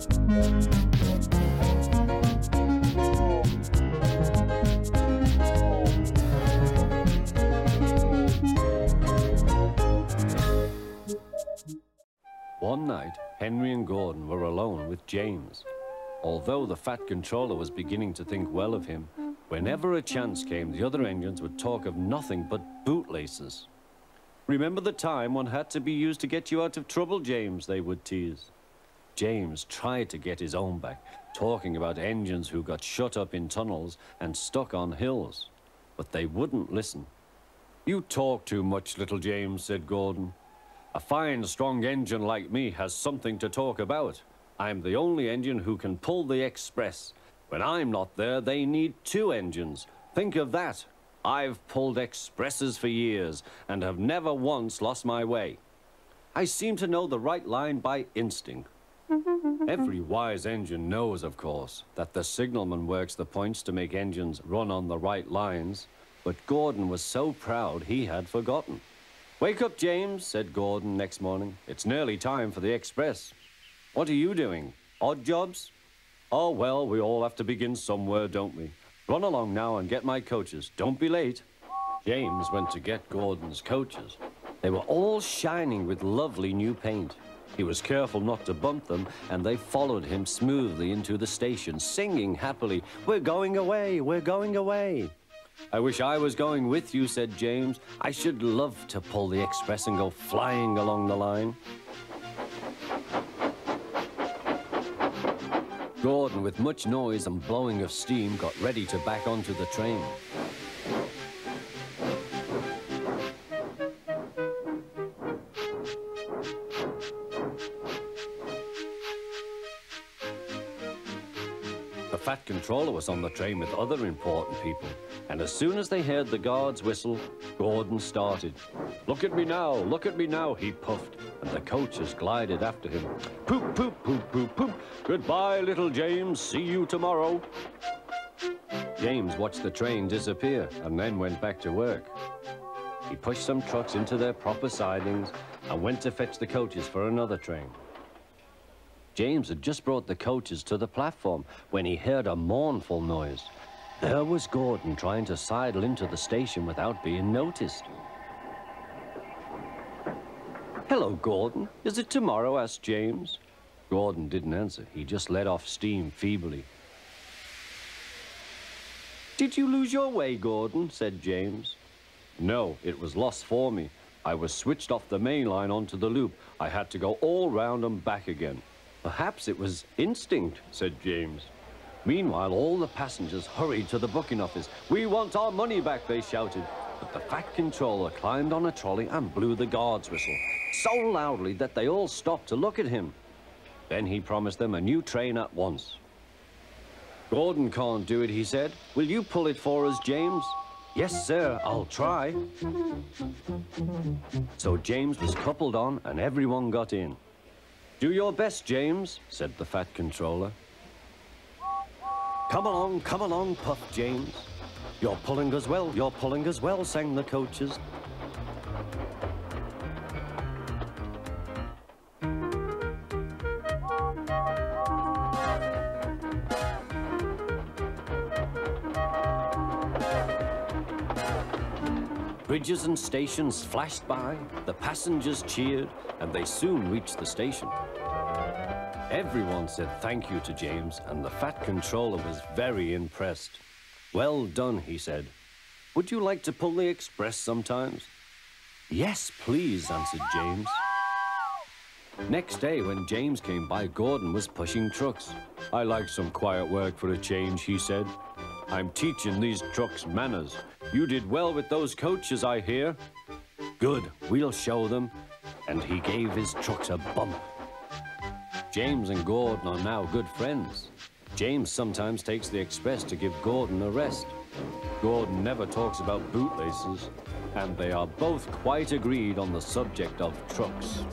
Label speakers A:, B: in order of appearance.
A: One night, Henry and Gordon were alone with James. Although the Fat Controller was beginning to think well of him, whenever a chance came, the other engines would talk of nothing but bootlaces. "Remember the time one had to be used to get you out of trouble, James," they would tease. James tried to get his own back, talking about engines who got shut up in tunnels and stuck on hills. But they wouldn't listen. "You talk too much, little James," said Gordon. "A fine, strong engine like me has something to talk about. I'm the only engine who can pull the express. When I'm not there, they need two engines. Think of that. I've pulled expresses for years and have never once lost my way. I seem to know the right line by instinct." Every wise engine knows, of course, that the signalman works the points to make engines run on the right lines, but Gordon was so proud he had forgotten. "Wake up, James," said Gordon next morning. "It's nearly time for the express." "What are you doing? Odd jobs?" "Oh, well, we all have to begin somewhere, don't we? Run along now and get my coaches. Don't be late." James went to get Gordon's coaches. They were all shining with lovely new paint. He was careful not to bump them, and they followed him smoothly into the station, singing happily, "We're going away, we're going away." "I wish I was going with you," said James. "I should love to pull the express and go flying along the line." Gordon, with much noise and blowing of steam, got ready to back onto the train. The Fat Controller was on the train with other important people, and as soon as they heard the guard's whistle, Gordon started. Look at me now," he puffed, and the coaches glided after him. "Poop, poop, poop, poop, poop. Goodbye, little James. See you tomorrow." James watched the train disappear and then went back to work. He pushed some trucks into their proper sidings and went to fetch the coaches for another train. James had just brought the coaches to the platform when he heard a mournful noise. There was Gordon trying to sidle into the station without being noticed. "Hello, Gordon. Is it tomorrow?" asked James. Gordon didn't answer. He just let off steam feebly. "Did you lose your way, Gordon?" said James. "No, it was lost for me. I was switched off the main line onto the loop. I had to go all round and back again." "Perhaps it was instinct," said James. Meanwhile, all the passengers hurried to the booking office. "We want our money back," they shouted. But the Fat Controller climbed on a trolley and blew the guard's whistle, so loudly that they all stopped to look at him. Then he promised them a new train at once. "Gordon can't do it," he said. "Will you pull it for us, James?" "Yes, sir, I'll try." So James was coupled on and everyone got in. "Do your best, James," said the Fat Controller. Come along, puffed James. You're pulling us well, sang the coaches. Bridges and stations flashed by, the passengers cheered, and they soon reached the station. Everyone said thank you to James, and the Fat Controller was very impressed. "Well done," he said. "Would you like to pull the express sometimes?" "Yes, please," answered James. Next day, when James came by, Gordon was pushing trucks. "I like some quiet work for a change," he said. "I'm teaching these trucks manners. You did well with those coaches, I hear." "Good, we'll show them." And he gave his trucks a bump. James and Gordon are now good friends. James sometimes takes the express to give Gordon a rest. Gordon never talks about bootlaces, and they are both quite agreed on the subject of trucks.